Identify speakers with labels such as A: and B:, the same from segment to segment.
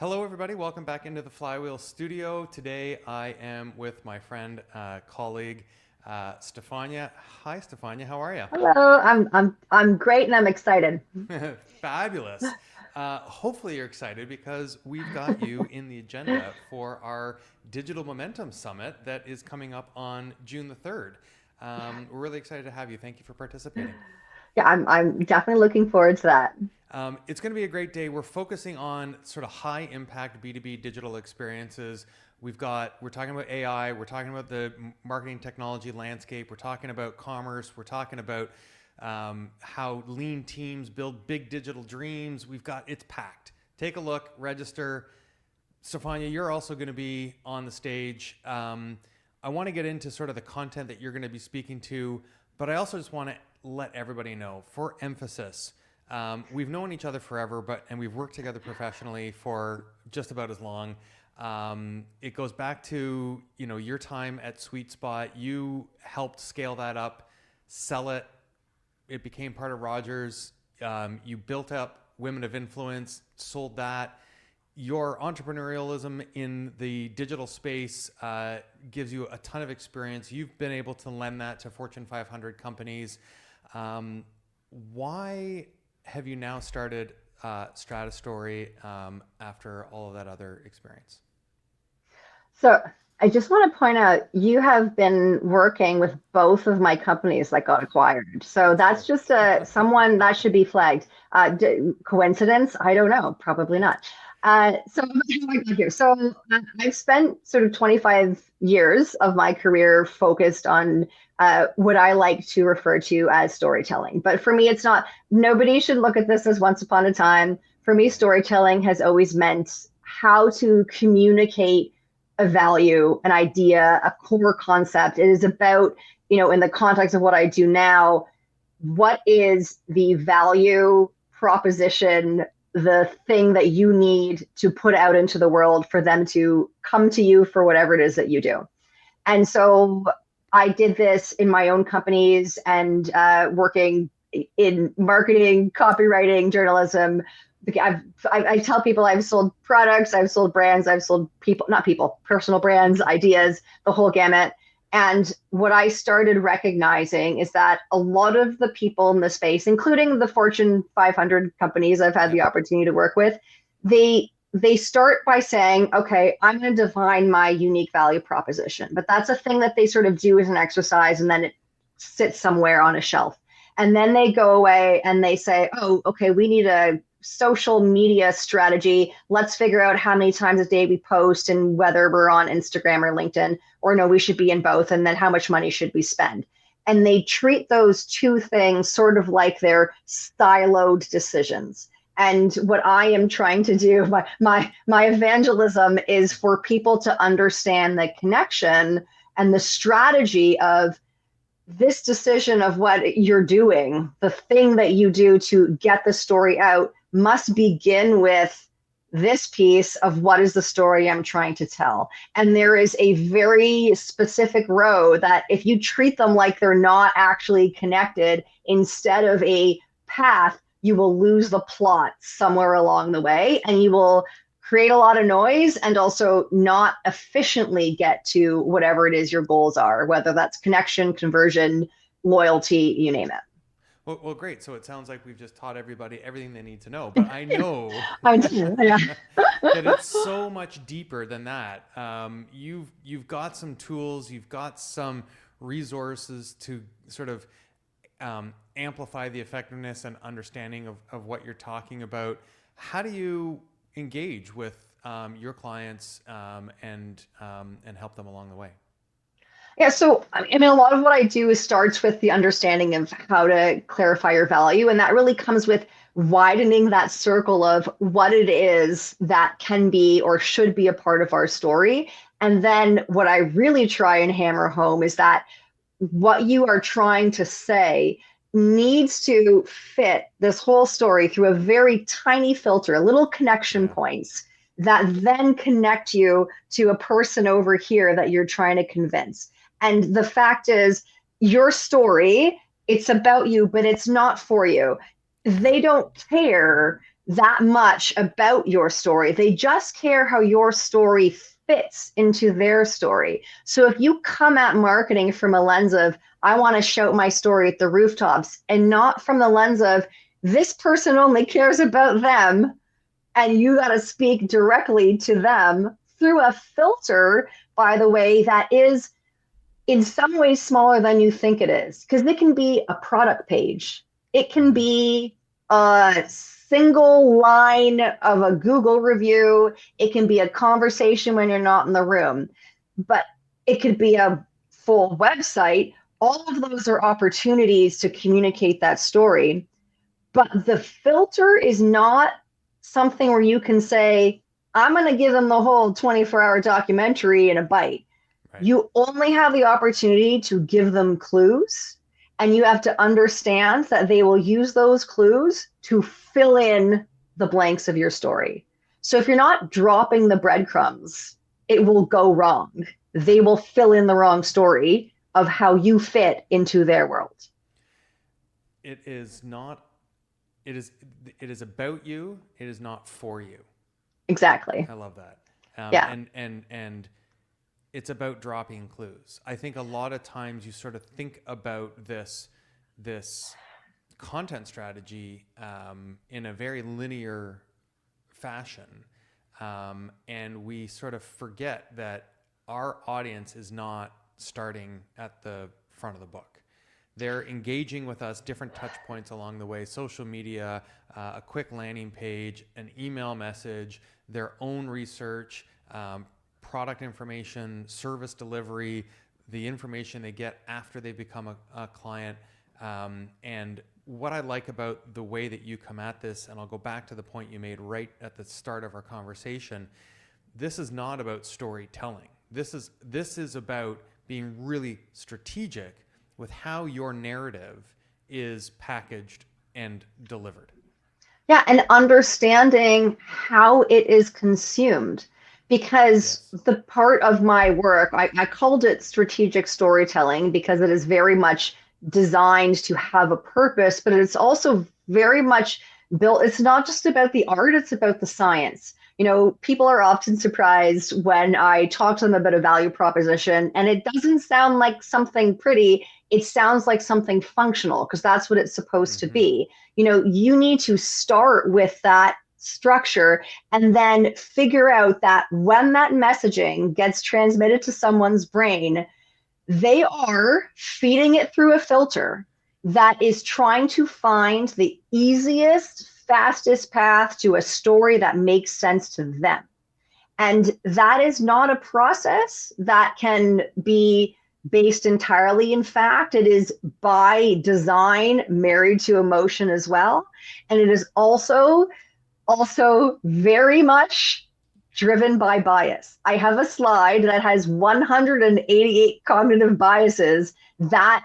A: Hello, everybody. Welcome back into the Flywheel Studio. Today, I am with my friend, colleague, Stephania. Hi, Stephania. How are
B: Hello, I'm great and I'm excited.
A: you? Fabulous. Hopefully, you're excited because we've got you in the agenda for our Digital Momentum Summit that is coming up on June the 3rd. We're really excited to have you. Thank you for participating.
B: Yeah, I'm definitely looking forward to that.
A: It's going to be a great day. We're focusing on sort of high impact B2B digital experiences. We're talking about AI, we're talking about the marketing technology landscape, we're talking about commerce, we're talking about how lean teams build big digital dreams. It's packed. Take a look, register. Stefania, you're also going to be on the stage. I want to get into sort of the content that you're going to be speaking to, but I also just want to let everybody know, for emphasis, we've known each other forever, and we've worked together professionally for just about as long. It goes back to your time at Sweet Spot. You helped scale that up, sell it. It became part of Rogers. You built up Women of Influence, sold that. Your entrepreneurialism in the digital space gives you a ton of experience. You've been able to lend that to Fortune 500 companies. Why have you now started Stratastory after all of that other experience?
B: So I just want to point out you have been working with both of my companies that got acquired. So
A: That's
B: that's
A: true.
B: just someone that should be flagged. Coincidence? I don't know. Probably not. So how I got here. So I've spent sort of 25 years of my career focused on what I like to refer to as storytelling. But for me, it's not, nobody should look at this as once upon a time. For me,
A: Right.
B: storytelling has always meant how to communicate a value, an idea, a core concept. It is about, in the context of what I do now, what is the value proposition, the thing that you need to put out into the world for them to come to you for whatever it is that you do. And so I did this in my own companies and working in marketing, copywriting, journalism. I've, I tell people I've sold products, I've sold brands, I've sold people, not people, personal brands, ideas, the whole gamut. And what I started recognizing is that a lot of the people in the space, including the Fortune 500 companies I've had
A: Yep.
B: the opportunity to work with, they start by saying, okay, I'm going to define my unique value proposition. But that's a thing that they sort of do as an exercise and then it sits somewhere on a shelf. And then they go away and they say, oh, okay, we need a social media strategy. Let's figure out how many times a day we post and whether we're on Instagram or LinkedIn, or no, we should be in both. And then how much money should we spend? And they treat those two things sort of like they're siloed decisions. And what I am trying to do, my evangelism is for people to understand the connection and the strategy of this decision of what you're doing, the thing that you do to get the story out must begin with this piece of what is the story I'm trying to tell. And there is a very specific row that if you treat them like they're not actually connected instead of a path, you will lose the plot somewhere along the way and you will create a lot of noise and also not efficiently get to whatever it is your goals are, whether that's connection, conversion, loyalty, you name it.
A: Well, great. So it sounds like we've just taught everybody everything they need to know. But I know
B: I do, yeah.
A: that it's so much deeper than that. You've got some tools, you've got some resources to sort of amplify the effectiveness and understanding of what you're talking about. How do you engage with your clients and help them along the way?
B: Yeah, so I mean, a lot of what I do is starts with the understanding of how to clarify your value, and that really comes with widening that circle of what it is that can be or should be a part of our story. And then what I really try and hammer home is that what you are trying to say needs to fit this whole story through a very tiny filter, little connection
A: Yeah.
B: points that then connect you to a person over here that you're trying to convince. And the fact is, your story, it's about you, but it's not for you.
A: Yeah.
B: They don't care that much about your story. They just care how your story fits into their story. So if you come at marketing from a lens of, I want to shout my story at the rooftops, and not from the lens of, this person only cares about them, and you got to speak directly to them through a filter, by the way, that is in some ways smaller than you think it is, because it can be a product page, it can be a single line of a Google review, it can be a conversation when you're not in the room, but it could be a full website. All of those are opportunities to communicate that story, but the filter is not something where you can say, I'm going to give them the whole 24-hour documentary in a bite.
A: Right.
B: You only have the opportunity to give them clues, and you have to understand that they will use those clues to fill in the blanks of your story. So if you're not dropping the breadcrumbs, it will go wrong. They will fill in the wrong story of how you fit into their world.
A: It is not, it is about you. It is not for you.
B: Exactly.
A: I love that.
B: Yeah.
A: And it's about dropping clues. I think a lot of times you sort of think about this content strategy in a very linear fashion, and we sort of forget that our audience is not starting at the front of the book. They're engaging with us, different touch points along the way, social media, a quick landing page, an email message, their own research, product information, service delivery, the information they get after they become a client. And what I like about the way that you come at this, and I'll go back to the point you made right at the start of our conversation, this is not about storytelling. This is about being really strategic with how your narrative is packaged and delivered.
B: Yeah, and understanding how it is consumed. Because
A: Yes.
B: the part of my work, I called it strategic storytelling because it is very much designed to have a purpose, but it's also very much built. It's not just about the art, it's about the science. You know, people are often surprised when I talk to them about a value proposition and it doesn't sound like something pretty, it sounds like something functional because that's what it's supposed to
A: Mm-hmm.
B: be. You know, you need to start with that structure and then figure out that when that messaging gets transmitted to someone's brain, they are feeding it through a filter that is trying to find the easiest, fastest path to a story that makes sense to them. And that is not a process that can be based entirely in fact. It is by design married to emotion as well. And it is also very much driven by bias. I have a slide that has 188 cognitive biases that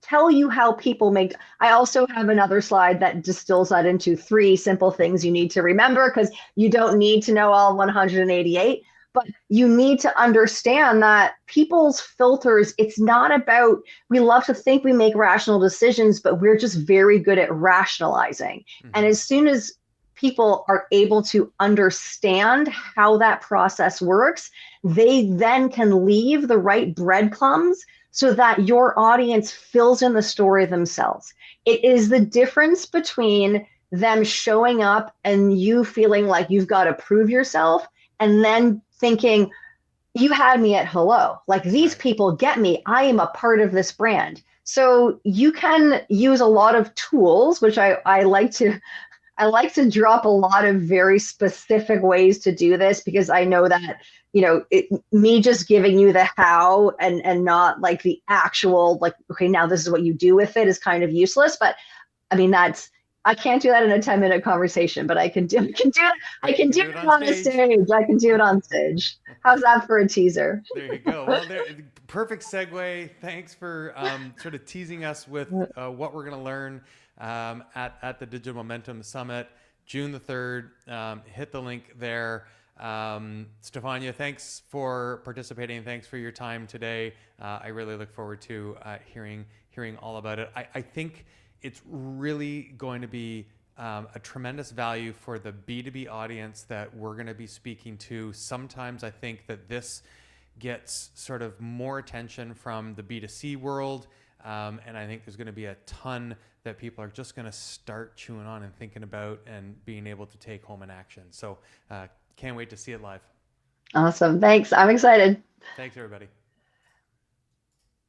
B: tell you how people make. I also have another slide that distills that into 3 simple things you need to remember, because you don't need to know all 188, but you need to understand that people's filters, it's not about, we love to think we make rational decisions, but we're just very good at rationalizing. And
A: Mm-hmm.
B: as soon as people are able to understand how that process works, they then can leave the right breadcrumbs so that your audience fills in the story themselves. It is the difference between them showing up and you feeling like you've got to prove yourself, and then thinking, you had me at hello. Like, these
A: Right.
B: people get me. I am a part of this brand. So you can use a lot of tools, which I like to drop a lot of very specific ways to do this, because I know that, me just giving you the how and not like the actual, like, okay, now this is what you do with it, is kind of useless. But I mean, I can't do that in a 10-minute conversation, but I
A: But you
B: can
A: can
B: do
A: do it
B: it
A: on
B: on a
A: stage.
B: stage. I can do it on stage. How's that for a teaser?
A: There you go. Well, perfect segue. Thanks for sort of teasing us with what we're going to learn at the Digital Momentum Summit, June the 3rd. Hit the link there. Stephania, thanks for participating. Thanks for your time today. I really look forward to hearing all about it. I think it's really going to be a tremendous value for the B2B audience that we're going to be speaking to. Sometimes I think that this gets sort of more attention from the B2C world. And I think there's going to be a ton that people are just going to start chewing on and thinking about and being able to take home in action. So can't wait to see it live.
B: Awesome. Thanks. I'm excited.
A: Thanks, everybody.